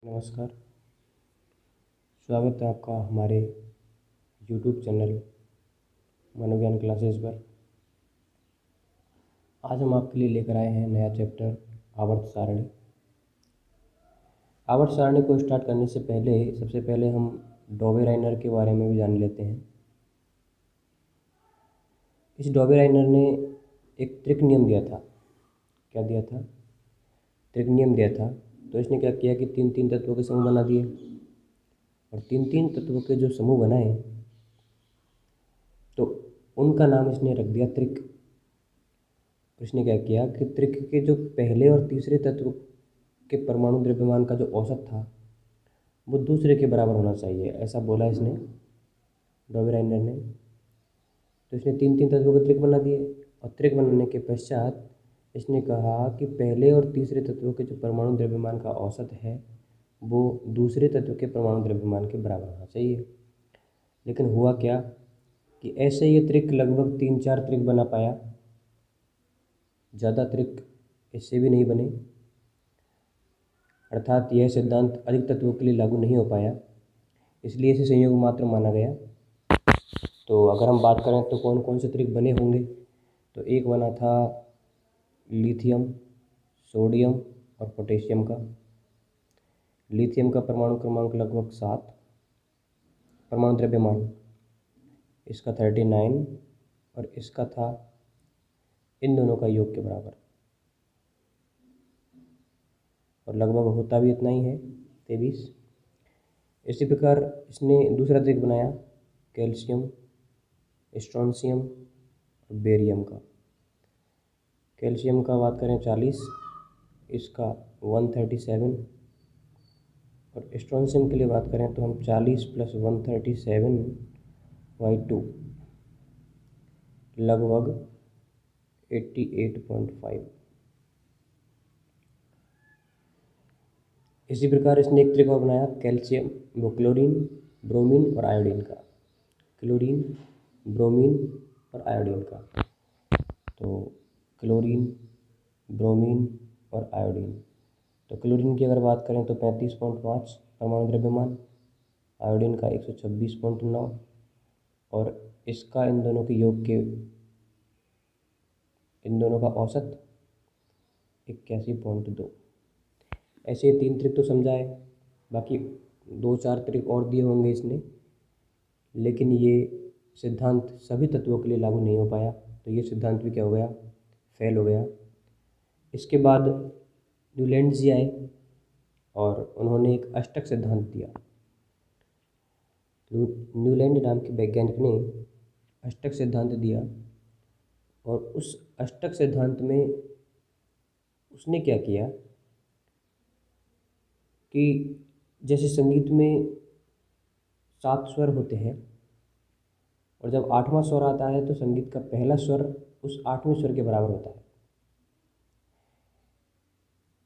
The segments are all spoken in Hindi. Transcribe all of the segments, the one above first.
नमस्कार। स्वागत है आपका हमारे YouTube चैनल मनोज्ञान क्लासेस पर। आज हम आपके लिए लेकर आए हैं नया चैप्टर आवर्त सारणी। आवर्त सारणी को स्टार्ट करने से पहले सबसे पहले हम डॉबे-राइनर के बारे में भी जान लेते हैं। इस डॉबे-राइनर ने एक त्रिक नियम दिया था। क्या दिया था? त्रिक नियम दिया था। तो इसने क्या किया कि तीन तीन तत्वों के समूह बना दिए और तीन तीन तत्वों के जो समूह बनाए तो उनका नाम इसने रख दिया त्रिक। इसने क्या किया कि त्रिक के जो पहले और तीसरे तत्व के परमाणु द्रव्यमान का जो औसत था वो दूसरे के बराबर होना चाहिए, ऐसा बोला इसने डॉबे-राइनर ने। तो इसने तीन तीन तत्वों के त्रिक बना दिए और त्रिक बनाने के पश्चात इसने कहा कि पहले और तीसरे तत्वों के जो परमाणु द्रव्यमान का औसत है वो दूसरे तत्व के परमाणु द्रव्यमान के बराबर होना चाहिए। लेकिन हुआ क्या कि ऐसे ये त्रिक लगभग 3-4 त्रिक बना पाया, ज़्यादा त्रिक इससे भी नहीं बने, अर्थात यह सिद्धांत अधिक तत्वों के लिए लागू नहीं हो पाया, इसलिए इसे संयोग मात्र माना गया। तो अगर हम बात करें तो कौन कौन से त्रिक बने होंगे, तो एक बना था लिथियम, सोडियम और पोटेशियम का। लिथियम का परमाणु क्रमांक लगभग 7, परमाणु द्रव्यमान इसका 39 और इसका था इन दोनों का योग के बराबर, और लगभग होता भी इतना ही है 23। इसी प्रकार इसने दूसरा त्रिक बनाया कैल्शियम, स्ट्रोंशियम और बेरियम का। कैल्शियम का बात करें 40, इसका 137, और स्ट्रोंशियम के लिए बात करें तो हम 40 + 137/2 लगभग 88.5। इसी प्रकार इसने एक त्रिक और बनाया कैल्शियम, वो क्लोरीन, ब्रोमीन और आयोडीन का। क्लोरीन, ब्रोमीन और आयोडीन का। तो क्लोरीन, ब्रोमीन और आयोडीन। तो क्लोरीन की अगर बात करें तो 35.5 परमाणु द्रव्यमान, आयोडीन का 126.9 और इसका इन दोनों के योग के इन दोनों का औसत 81.2। ऐसे 3 त्रिक तो समझाए, बाकी 2-4 त्रिक और दिए होंगे इसने, लेकिन ये सिद्धांत सभी तत्वों के लिए लागू नहीं हो पाया, तो ये सिद्धांत भी क्या हो गया, फेल हो गया। इसके बाद न्यूलैंड जी आए और उन्होंने एक अष्टक सिद्धांत दिया। न्यूलैंड नाम के वैज्ञानिक ने अष्टक सिद्धांत दिया और उस अष्टक सिद्धांत में उसने क्या किया कि जैसे संगीत में 7 स्वर होते हैं और जब 8वां स्वर आता है तो संगीत का पहला स्वर उस 8वें स्वर के बराबर होता है,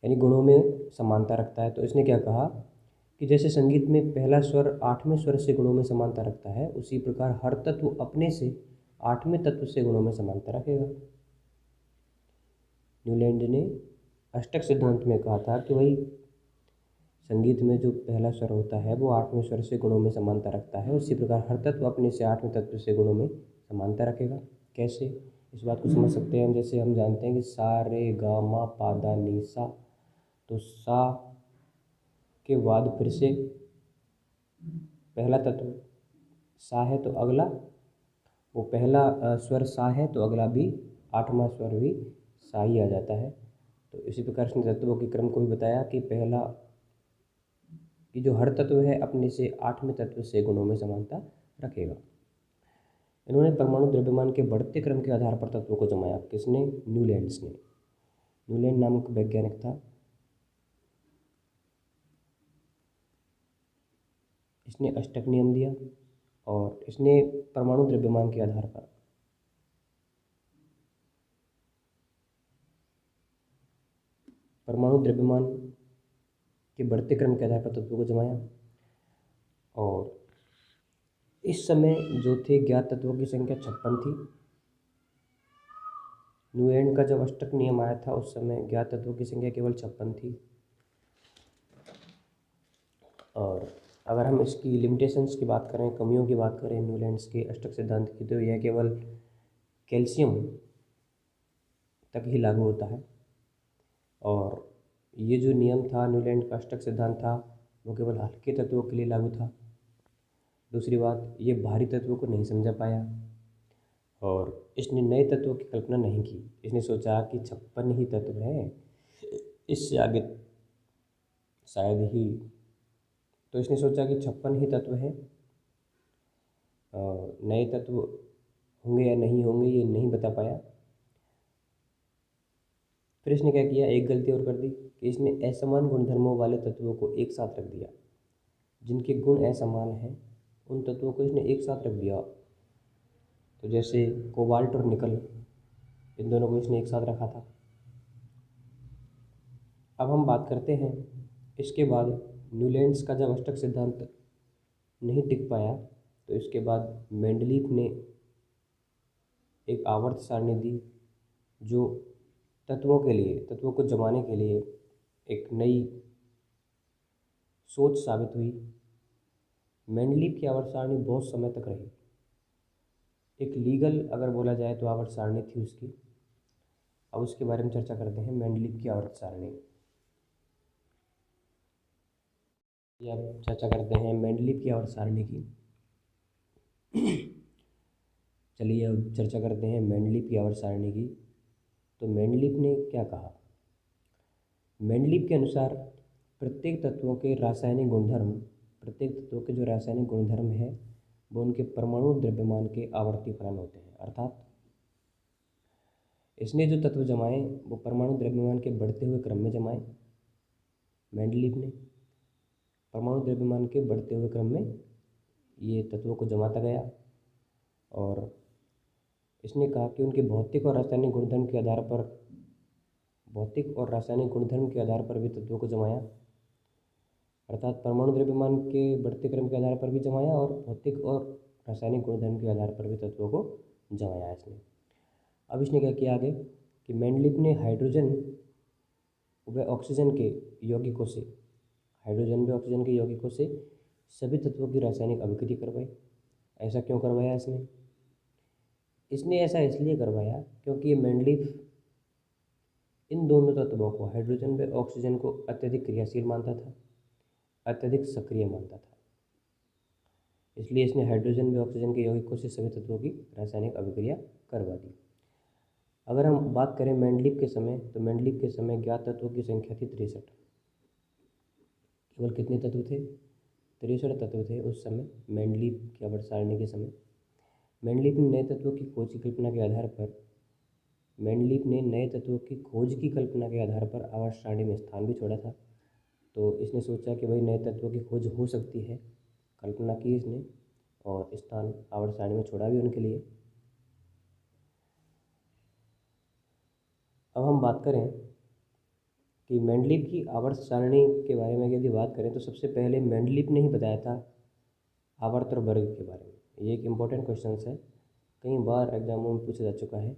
यानी गुणों में समानता रखता है। तो इसने क्या कहा कि जैसे संगीत में पहला स्वर 8वें स्वर से गुणों में समानता रखता है, उसी प्रकार हर तत्व अपने से 8वें तत्व से गुणों में समानता रखेगा। न्यूलैंड ने अष्टक सिद्धांत में कहा था कि भाई संगीत में जो पहला स्वर होता है वो 8वें स्वर से गुणों में समानता रखता है, उसी प्रकार हर तत्व अपने से 8वें तत्व से गुणों में समानता रखेगा। कैसे? इस बात को समझ सकते हैं हम, जैसे हम जानते हैं कि सा रे गा मा पा धा नी सा, तो सा के बाद फिर से पहला तत्व सा है तो अगला वो पहला स्वर सा है तो अगला भी 8वां स्वर भी सा ही आ जाता है। तो इसी प्रकार इसने तत्वों के क्रम को भी बताया कि पहला कि जो हर तत्व है अपने से 8वें तत्व से गुणों में समानता रखेगा। इन्होंने परमाणु द्रव्यमान के बढ़ते क्रम के आधार पर तत्वों को जमाया। किसने? न्यूलैंड्स ने। न्यूलैंड नामक वैज्ञानिक था। इसने अष्टक नियम दिया और इसने परमाणु द्रव्यमान के आधार पर परमाणु द्रव्यमान के बढ़ते क्रम के आधार पर तत्वों को जमाया। और इस समय जो थे ज्ञात तत्वों की संख्या 56 थी। न्यूलैंड का जब अष्टक नियम आया था उस समय ज्ञात तत्वों की संख्या केवल 56 थी। और अगर हम इसकी लिमिटेशंस की बात करें, कमियों की बात करें न्यूलैंड्स के अष्टक सिद्धांत की, तो यह केवल कैल्शियम तक ही लागू होता है। और ये जो नियम था न्यूलैंड का अष्टक सिद्धांत था, वो केवल हल्के तत्वों के लिए लागू था। दूसरी बात, ये भारी तत्वों को नहीं समझा पाया और इसने नए तत्वों की कल्पना नहीं की। इसने सोचा कि 56 ही तत्व है, इससे आगे शायद ही, तो इसने सोचा कि 56 ही तत्व है, नए तत्व होंगे या नहीं होंगे ये नहीं बता पाया। फिर इसने क्या किया, एक गलती और कर दी कि इसने असमान गुणधर्मों वाले तत्वों को एक साथ रख दिया। जिनके गुण असमान हैं उन तत्वों को इसने एक साथ रख दिया। तो जैसे कोबाल्ट और निकल, इन दोनों को इसने एक साथ रखा था। अब हम बात करते हैं इसके बाद न्यूलैंड्स का जब अष्टक सिद्धांत नहीं टिक पाया तो इसके बाद मेंडलीफ ने एक आवर्त सारणी दी जो तत्वों के लिए, तत्वों को जमाने के लिए एक नई सोच साबित हुई। मेंडलीफ की आवर्त सारणी बहुत समय तक रही, एक लीगल अगर बोला जाए तो आवर्त सारणी थी उसकी। अब उसके बारे में चर्चा करते हैं, मेंडलीफ की आवर्त सारणी। ये अब चर्चा करते हैं मेंडलीफ की आवर्त सारणी की। चलिए अब चर्चा करते हैं मेंडलीफ की आवर्त सारणी की। तो मेंडलीफ ने क्या कहा, मेंडलीफ के अनुसार प्रत्येक तत्वों के रासायनिक गुणधर्म, प्रत्येक तत्वों के जो रासायनिक गुणधर्म है वो उनके परमाणु द्रव्यमान के आवर्ती फलन होते हैं। अर्थात इसने जो तत्व जमाए वो परमाणु द्रव्यमान के बढ़ते हुए क्रम में जमाए। मेंडलीफ ने परमाणु द्रव्यमान के बढ़ते हुए क्रम में ये तत्वों को जमाता गया और इसने कहा कि उनके भौतिक और रासायनिक गुणधर्म के आधार पर, भौतिक और रासायनिक गुणधर्म के आधार पर भी तत्वों को जमाया। अर्थात परमाणु द्रव्यमान के बढ़ते क्रम के आधार पर भी जमाया और भौतिक और रासायनिक गुणधर्म के आधार पर भी तत्वों को जमाया इसने। अब इसने क्या किया आगे कि मेंडलीफ ने हाइड्रोजन व ऑक्सीजन के यौगिकों से, हाइड्रोजन व ऑक्सीजन के यौगिकों से सभी तत्वों की रासायनिक अभिक्रिया करवाई। ऐसा क्यों करवाया इसने? इसने ऐसा इसलिए करवाया क्योंकि ये मेंडलीफ इन दोनों तत्वों को, हाइड्रोजन व ऑक्सीजन को अत्यधिक क्रियाशील मानता था, अत्यधिक सक्रिय मानता था। इसलिए इसने हाइड्रोजन व ऑक्सीजन के यौगिकों से सभी तत्वों की रासायनिक अभिक्रिया करवा दी। अगर हम बात करें मेंडलीफ के समय, तो मेंडलीफ के समय ज्ञात तत्वों की संख्या थी 63। केवल कितने तत्व थे? 63 तत्व थे उस समय मेंडलीफ की आवर्त सारणी के समय। मेंडलीफ ने नए तत्वों की खोज की कल्पना के आधार पर, मेंडलीफ ने नए तत्वों की खोज की कल्पना के आधार पर आवर्त सारणी में स्थान भी छोड़ा था। तो इसने सोचा कि भाई नए तत्वों की खोज हो सकती है, कल्पना की इसने और स्थान आवर्त सारणी में छोड़ा भी उनके लिए। अब हम बात करें कि मेंडलीफ की आवर्त सारणी के बारे में यदि बात करें तो सबसे पहले मेंडलीफ ने ही बताया था आवर्त और वर्ग के बारे में। ये एक इम्पोर्टेंट क्वेश्चन है, कई बार एग्जामों में पूछा जा चुका है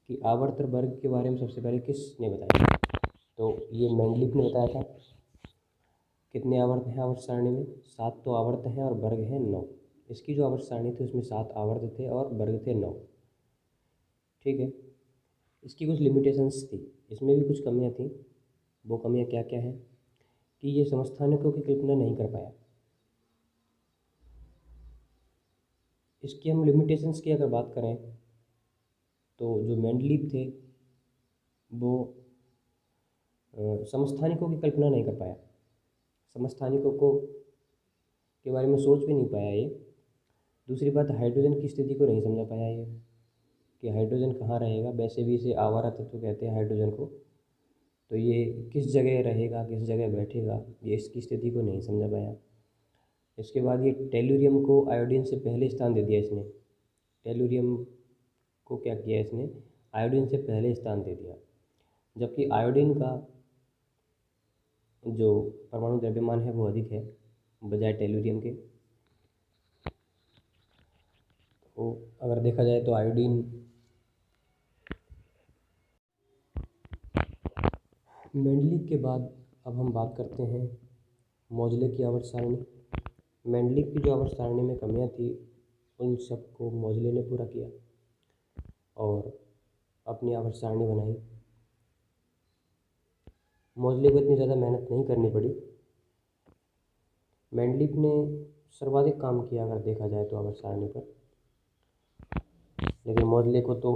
कि आवर्त और वर्ग के बारे में सबसे पहले किसने बताया? तो ये मेंडलीफ ने बताया था। कितने आवर्त हैं आवर्त सारणी में? 7 तो आवर्त हैं और वर्ग हैं 9। इसकी जो आवर्त सारणी थी उसमें 7 आवर्त थे और वर्ग थे 9। ठीक है, इसकी कुछ लिमिटेशंस थी, इसमें भी कुछ कमियां थी। वो कमियां क्या क्या हैं कि ये समस्थानिकों की कल्पना नहीं कर पाया। इसकी हम लिमिटेशंस की अगर बात करें तो जो मेंडलीफ थे वो समस्थानिकों की कल्पना नहीं कर पाया, समस्थानिकों को के बारे में सोच भी नहीं पाया ये। दूसरी बात, हाइड्रोजन की स्थिति को नहीं समझा पाया ये कि हाइड्रोजन कहाँ रहेगा। वैसे भी इसे आवारा तत्व कहते हैं हाइड्रोजन को, तो ये किस जगह रहेगा, किस जगह बैठेगा, ये इसकी स्थिति को नहीं समझा पाया। इसके बाद ये टेलुरियम को आयोडीन से पहले स्थान दे दिया इसने। टेलुरियम को क्या किया इसने? आयोडीन से पहले स्थान दे दिया, जबकि आयोडीन का जो परमाणु द्रव्यमान है वो अधिक है बजाय टेलुरियम के। तो अगर देखा जाए तो आयोडीन, मेंडलीफ के बाद अब हम बात करते हैं मोजले की आवर्त सारणी, मेंडलीव की जो आवर्त सारणी में कमियां थी उन सब को मोजले ने पूरा किया और अपनी आवर्त सारणी बनाई। मोजले को इतनी ज़्यादा मेहनत नहीं करनी पड़ी। मेंडलीव ने सर्वाधिक काम किया अगर देखा जाए तो आवर्त सारणी पर, लेकिन मोजले को तो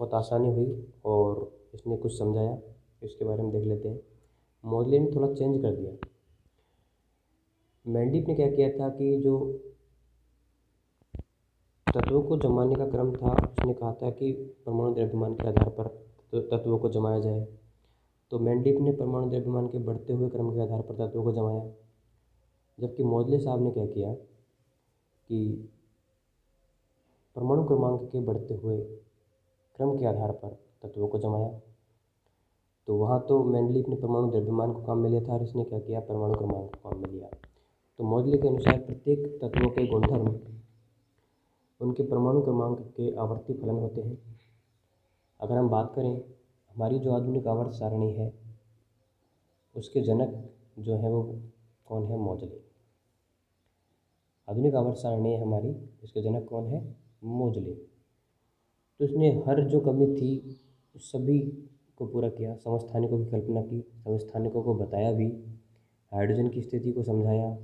बहुत आसानी हुई और इसने कुछ समझाया, इसके बारे में देख लेते हैं। मोजले ने थोड़ा चेंज कर दिया। मेंडलीव ने क्या किया था कि जो तत्वों को जमाने का क्रम था, उसने कहा था कि परमाणु द्रव्यमान के आधार पर तत्वों को जमाया जाए। तो मेंडलीव ने परमाणु द्रव्यमान के बढ़ते हुए क्रम के आधार पर तत्वों को जमाया, जबकि मोजले साहब ने क्या किया कि परमाणु क्रमांक के बढ़ते हुए क्रम के आधार पर तत्वों को जमाया। तो वहाँ तो मेंडलीव ने परमाणु द्रव्यमान को काम में लिया था और इसने क्या किया, परमाणु क्रमांक को काम में लिया। तो मोजले के अनुसार प्रत्येक तत्वों के गुणधर्म उनके परमाणु क्रमांक के आवर्ती फलन होते हैं। अगर हम बात करें, हमारी जो आधुनिक आवर्त सारणी है उसके जनक जो है वो कौन है, मोजले। आधुनिक आवर्त सारणी है हमारी, इसके जनक कौन है, मोजले। तो इसने हर जो कमी थी उस सभी को पूरा किया, समस्थानिकों की कल्पना की, समस्थानिकों को बताया भी, हाइड्रोजन की स्थिति को समझाया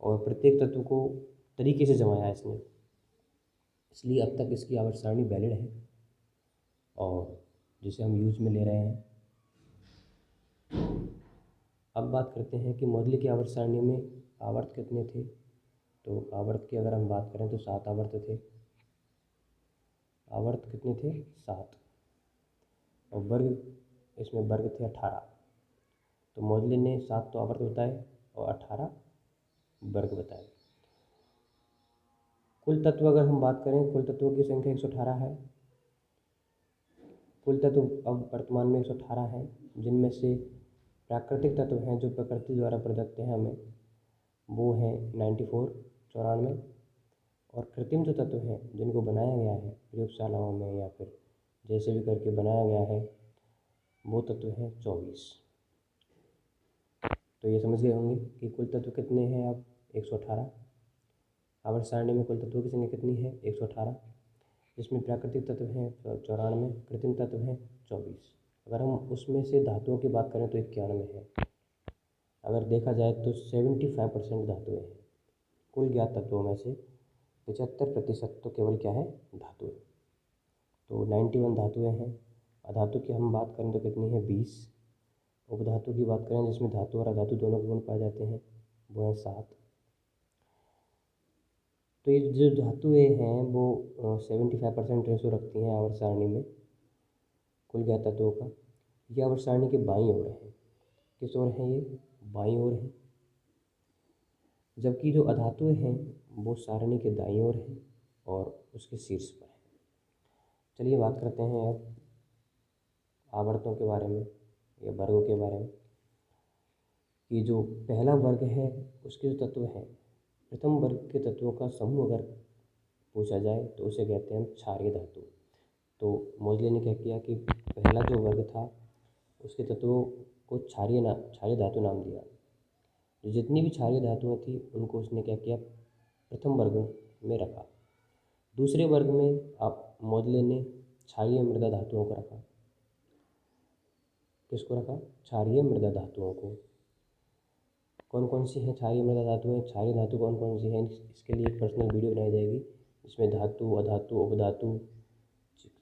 और प्रत्येक तत्व को तरीके से जमाया इसने। इसलिए अब तक इसकी आवर्त सारणी वैलिड है और जिसे हम यूज में ले रहे हैं। अब बात करते हैं कि मोजले की आवर्त सारणी में आवर्त कितने थे। तो आवर्त की अगर हम बात करें तो 7 आवर्त थे। आवर्त कितने थे, 7, और वर्ग इसमें वर्ग थे 18। तो मोजले ने 7 तो आवर्त बताए और 18 वर्ग बताए। कुल तत्व अगर हम बात करें, कुल तत्वों की संख्या 118 है। कुल तत्व अब वर्तमान में 118 हैं, जिनमें से प्राकृतिक तत्व हैं जो प्रकृति द्वारा प्रदत्त हैं हमें, वो हैं 94, 94, और कृत्रिम जो तत्व हैं जिनको बनाया गया है प्रयोगशालाओं में या फिर जैसे भी करके बनाया गया है, वो तत्व हैं 24। तो ये समझ गए होंगे कि कुल तत्व कितने हैं अब, 118। आवर्त सारणी में कुल तत्वों की संख्या कितनी है, 118, जिसमें प्राकृतिक तत्व हैं 94, कृत्रिम तत्व हैं 24। अगर हम उसमें से धातुओं की बात करें तो 91 है। अगर देखा जाए तो 75% धातुएँ हैं। कुल ज्ञात तत्वों में से 75% तो केवल क्या है, धातुएँ। तो 91 धातुएँ हैं। अधातु की हम बात करें तो कितनी है, 20। उपधातु की बात करें जिसमें धातु और अधातु दोनों के गुण पाए जाते हैं, वो हैं 7। तो ये जो धातुएँ हैं वो 75% रेशो रखती हैं आवर्त सारणी में कुल ज्ञात तत्वों का। ये आवर्त सारणी के बाईं ओर है। किस ओर हैं ये, बाईं ओर है। जबकि जो अधातुएँ हैं वो सारणी के दाईं ओर हैं और उसके शीर्ष पर है। चलिए बात करते हैं अब आवर्तों के बारे में या वर्गों के बारे में, कि जो पहला वर्ग है उसके जो तत्व हैं, प्रथम वर्ग के तत्वों का समूह अगर पूछा जाए तो उसे कहते हैं क्षारीय धातु। तो मोजले ने क्या किया कि पहला जो वर्ग था उसके तत्वों को क्षारीय धातु नाम दिया। जो जितनी भी क्षारीय धातुएँ थी उनको उसने क्या किया, प्रथम वर्ग में रखा। दूसरे वर्ग में आप मोजले ने क्षारीय मृदा धातुओं को रखा। किसको रखा, क्षारीय मृदा धातुओं को। कौन कौन सी हैं क्षारीय मृदा धातुएँ, क्षारीय धातु कौन कौन सी हैं, इसके लिए एक पर्सनल वीडियो बनाई जाएगी जिसमें धातु, अधातु, उपधातु,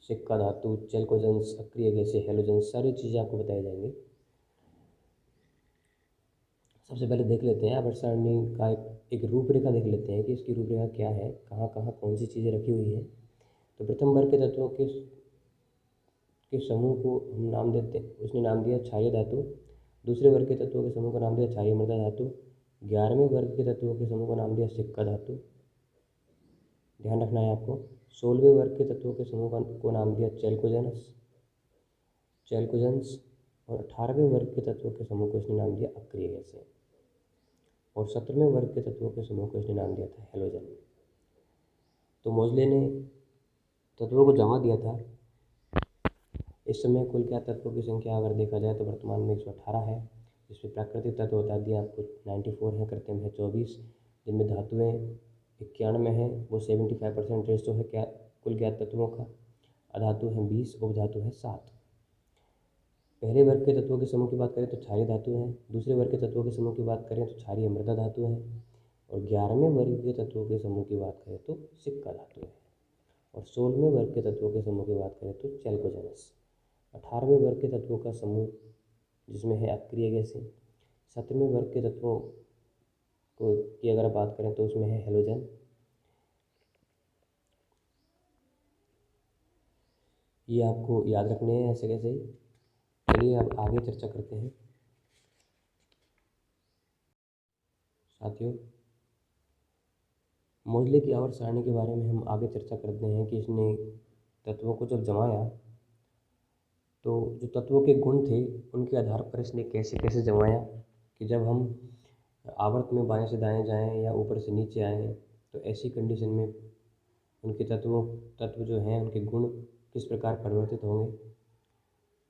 सिक्का धातु, चैल्कोजेंस, अक्रिय गैसें, हैलोजेंस, सारी चीज़ें आपको बताई जाएंगी। सबसे पहले देख लेते हैं आवर्त सारणी का एक रूपरेखा देख लेते हैं कि इसकी रूपरेखा क्या है, कहाँ कहाँ कौन सी चीज़ें रखी हुई हैं। तो प्रथम वर्ग के तत्वों के समूह को हम नाम देते हैं, उसने नाम दिया क्षारीय धातु। दूसरे वर्ग के तत्वों के समूह का नाम दिया क्षारीय मृदा धातु। 11वें वर्ग के तत्वों के समूह का नाम दिया सिक्का धातु, ध्यान रखना है आपको। 16वें वर्ग के तत्वों के समूह को नाम दिया चैल्कोजेंस, और 18वें वर्ग के तत्वों के समूह को इसने नाम दिया अक्रिय गैसें, और 17वें वर्ग के तत्वों के समूह को इसने नाम दिया था हैलोजन। तो मोजले ने तत्वों को जमा दिया था। इस समय कुल क्या तत्वों की संख्या अगर देखा जाए तो वर्तमान में 118 है, इसमें प्राकृतिक तत्व बता दिए आपको 94 हैं, कृत्रिम है 24, जिनमें धातुएँ 91 हैं, वो 75% रेशो है क्या कुल ज्ञात तत्वों का। अधातु हैं 20, उपधातु हैं 7। पहले वर्ग के तत्वों के समूह की बात करें तो क्षारीय धातु हैं, दूसरे वर्ग के तत्वों के समूह की बात करें तो क्षारीय मृदा धातु हैं, और 11वें वर्ग के तत्वों के समूह की बात करें तो सिक्का धातु है, और 16वें वर्ग के तत्वों के समूह की बात करें तो चैल्कोजेनस। 18वें वर्ग के तत्वों का समूह जिसमें है अक्रिय गैसें। 17वें वर्ग के तत्वों को की अगर बात करें तो उसमें है हेलोजन। ये आपको याद रखने हैं ऐसे कैसे ही। चलिए अब आगे चर्चा करते हैं साथियों। मोजले की आवर्त सारणी के बारे में हम आगे चर्चा करते हैं कि इसने तत्वों को जब जमाया तो जो तत्वों के गुण थे उनके आधार पर इसने कैसे कैसे जमाया कि जब हम आवर्त में बाएं से दाएं जाएं या ऊपर से नीचे आएं तो ऐसी कंडीशन में उनके तत्व जो हैं उनके गुण किस प्रकार परिवर्तित होंगे।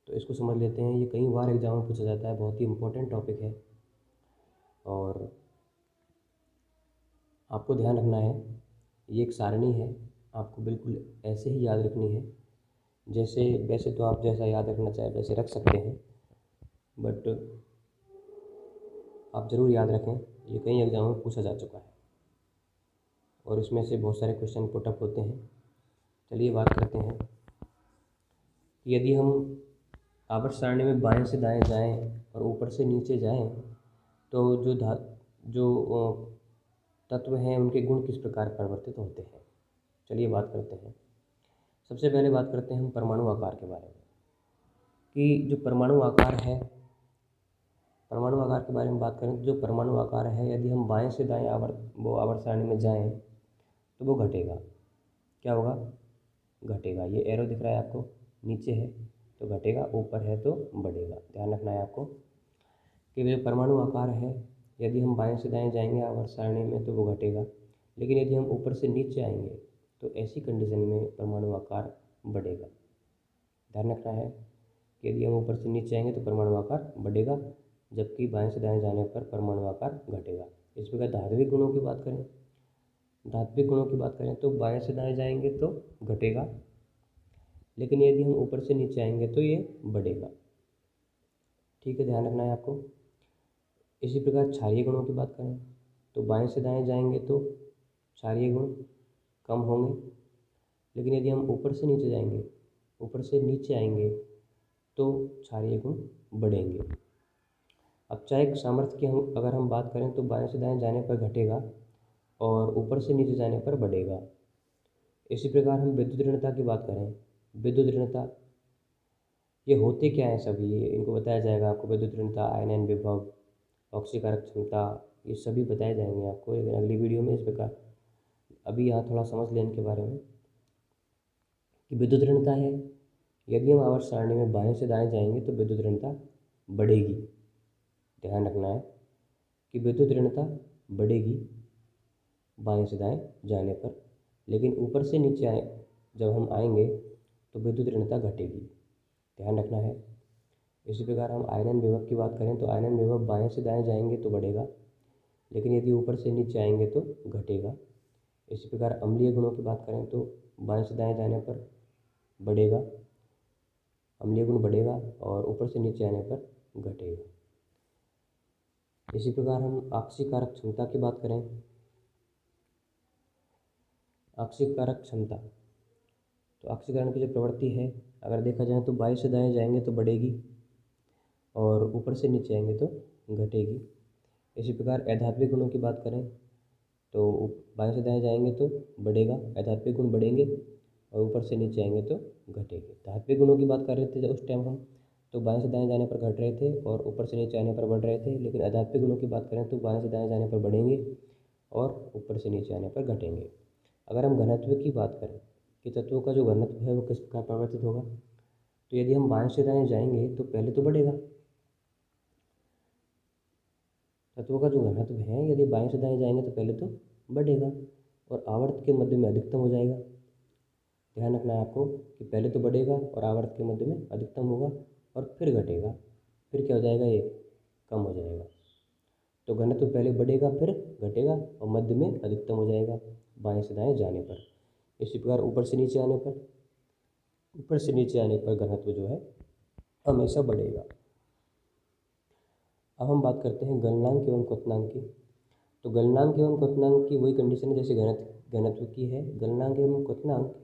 तो इसको समझ लेते हैं। ये कई बार एग्जाम में पूछा जाता है, बहुत ही इम्पोर्टेंट टॉपिक है और आपको ध्यान रखना है। ये एक सारणी है, आपको बिल्कुल ऐसे ही याद रखनी है जैसे, वैसे तो आप जैसा याद रखना चाहे वैसे रख सकते हैं, बट आप ज़रूर याद रखें। ये कई एग्जामों में पूछा जा चुका है और इसमें से बहुत सारे क्वेश्चन पुटअप होते हैं। चलिए बात करते हैं कि यदि हम आवर्त सारणी में बाएं से दाएं जाएं और ऊपर से नीचे जाएं तो जो तत्व हैं उनके गुण किस प्रकार परिवर्तित होते हैं। चलिए बात करते हैं। सबसे पहले बात करते हैं हम परमाणु आकार के बारे में कि जो परमाणु आकार है, परमाणु आकार के बारे में बात करें तो जो परमाणु आकार है यदि हम बाएं से दाएं आवर्त सारणी में जाएं तो वो घटेगा। क्या होगा? घटेगा। ये एरो दिख रहा है आपको, नीचे है तो घटेगा, ऊपर है तो बढ़ेगा। ध्यान रखना है आपको कि जो परमाणु आकार है यदि हम बाएं से दाएं जाएंगे आवर्त सारणी में तो वो घटेगा, लेकिन यदि हम ऊपर से नीचे आएंगे तो ऐसी कंडीशन में परमाणु आकार बढ़ेगा। ध्यान रखना है कि यदि हम ऊपर से नीचे आएंगे तो परमाणु आकार बढ़ेगा, जबकि बाएं से दाएं जाने पर परमाणु आकार घटेगा। इस प्रकार धात्विक गुणों की बात करें, धात्विक गुणों की बात करें तो बाएं से दाएं जाएंगे तो घटेगा, लेकिन यदि हम ऊपर से नीचे आएंगे तो ये बढ़ेगा। ठीक है, ध्यान रखना है आपको। इसी प्रकार क्षारीय गुणों की बात करें तो बाएं से दाएं जाएंगे तो क्षारीय गुण कम होंगे, लेकिन यदि हम ऊपर से नीचे जाएंगे, ऊपर से नीचे आएंगे तो क्षारीय गुण बढ़ेंगे। अब चाहे सामर्थ्य की अगर हम बात करें तो बाएं से दाएं जाने पर घटेगा और ऊपर से नीचे जाने पर बढ़ेगा। इसी प्रकार हम विद्युत ऋणता की बात करें, विद्युत ऋणता ये होते क्या है सभी, ये इनको बताया जाएगा आपको। विद्युत ऋणता, आयनन विभव, ऑक्सीकारक क्षमता, ये सभी बताए जाएंगे आपको लेकिन अगली वीडियो में। इस प्रकार अभी यहाँ थोड़ा समझ लें इनके बारे में कि विद्युत ऋणता है यदि हम आवर्त सारणी में बाएं से दाएं जाएंगे तो विद्युत ऋणता बढ़ेगी। ध्यान रखना है कि विद्युत ऋणता बढ़ेगी बाएं से दाएं जाने पर, लेकिन ऊपर से नीचे जब हम आएंगे तो विद्युत ऋणता घटेगी। ध्यान रखना है। इसी प्रकार हम आयनन विभव की बात करें तो आयनन विभव बाएं से दाएं जाएंगे तो बढ़ेगा, लेकिन यदि ऊपर से नीचे आएंगे तो घटेगा। इसी प्रकार अम्लीय गुणों की बात करें तो बाएं से दाएं जाने पर बढ़ेगा, अम्लीय गुण बढ़ेगा, और ऊपर से नीचे आने पर घटेगा। इसी प्रकार हम आक्सीकारक क्षमता की बात करें, आक्सीकारक क्षमता तो आक्सीकरण की जो प्रवृत्ति है अगर देखा जाए तो बाएं से दाएं जाएंगे तो बढ़ेगी और ऊपर से नीचे आएंगे तो घटेगी। इसी प्रकार अधात्विक गुणों की बात करें तो बाएं से दाएं जाएंगे तो बढ़ेगा, अधात्विक गुण बढ़ेंगे, और ऊपर से नीचे आएंगे तो घटेंगे। धात्विक गुणों की बात कर रहे थे उस टाइम हम तो बाएं से दाएं जाने पर घट रहे थे और ऊपर से नीचे आने पर बढ़ रहे थे, लेकिन अधात्विक गुणों की बात करें तो बाएं से दाएं जाने पर बढ़ेंगे और ऊपर से नीचे आने पर घटेंगे। अगर हम घनत्व की बात करें कि तत्वों का जो घनत्व है वो किस प्रकार परिवर्तित होगा, तो यदि हम बाएं से दाएं जाएंगे तो पहले तो बढ़ेगा। तत्वों का जो घनत्व है यदि बाएं से दाएं जाएंगे तो पहले तो बढ़ेगा और आवर्त के मध्य में अधिकतम हो जाएगा। ध्यान रखना है आपको कि पहले तो बढ़ेगा और आवर्त के मध्य में अधिकतम होगा और फिर घटेगा, फिर क्या हो जाएगा, ये कम हो जाएगा। तो घनत्व पहले बढ़ेगा फिर घटेगा और मध्य में अधिकतम हो जाएगा बाएं से दाएं जाने पर। इसी प्रकार ऊपर से नीचे आने पर घनत्व जो है हमेशा बढ़ेगा। अब हम बात करते हैं गलनांक एवं क्वथनांक की। तो गलनांक एवं क्वथनांक की वही कंडीशन है जैसे घनत्व की है। गलनांक एवं क्वथनांक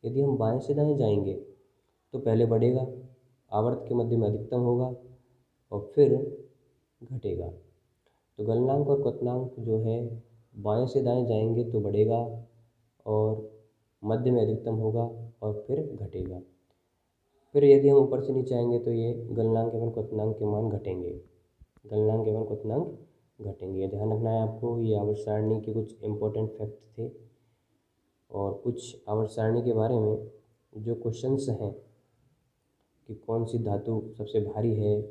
यदि हम बाएं से दाएं जाएंगे तो पहले बढ़ेगा, आवर्त के मध्य में अधिकतम होगा और फिर घटेगा। तो गलनांक और क्वथनांक जो है बाएं से दाएं जाएंगे तो बढ़ेगा और मध्य में अधिकतम होगा और फिर घटेगा। फिर यदि हम ऊपर से नीचे आएंगे तो ये गलनांक एवं क्वथनांक के मान घटेंगे, गलनांक एवं क्वथनांक घटेंगे। ध्यान रखना है आपको, ये आवर्त सारणी के कुछ इंपॉर्टेंट फैक्ट थे और कुछ आवर्त सारणी के बारे में जो क्वेश्चंस हैं कि कौन सी धातु सबसे भारी है,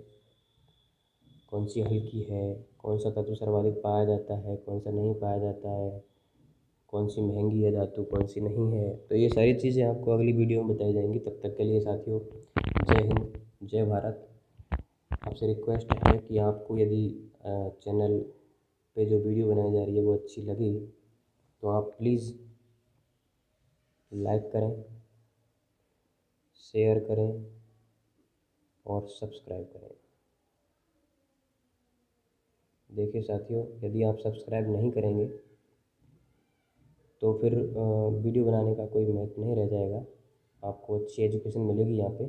कौन सी हल्की है, कौन सा धातु सर्वाधिक पाया जाता है, कौन सा नहीं पाया जाता है, कौन सी महंगी है धातु, कौन सी नहीं है, तो ये सारी चीज़ें आपको अगली वीडियो में बताई जाएंगी। तब तक के लिए साथियों, जय हिंद, जय भारत। आपसे रिक्वेस्ट है कि आपको यदि चैनल पे जो वीडियो बनाई जा रही है वो अच्छी लगी तो आप प्लीज़ लाइक करें, शेयर करें और सब्सक्राइब करें। देखिए साथियों, यदि आप सब्सक्राइब नहीं करेंगे तो फिर वीडियो बनाने का कोई महत्व नहीं रह जाएगा। आपको अच्छी एजुकेशन मिलेगी यहाँ पे।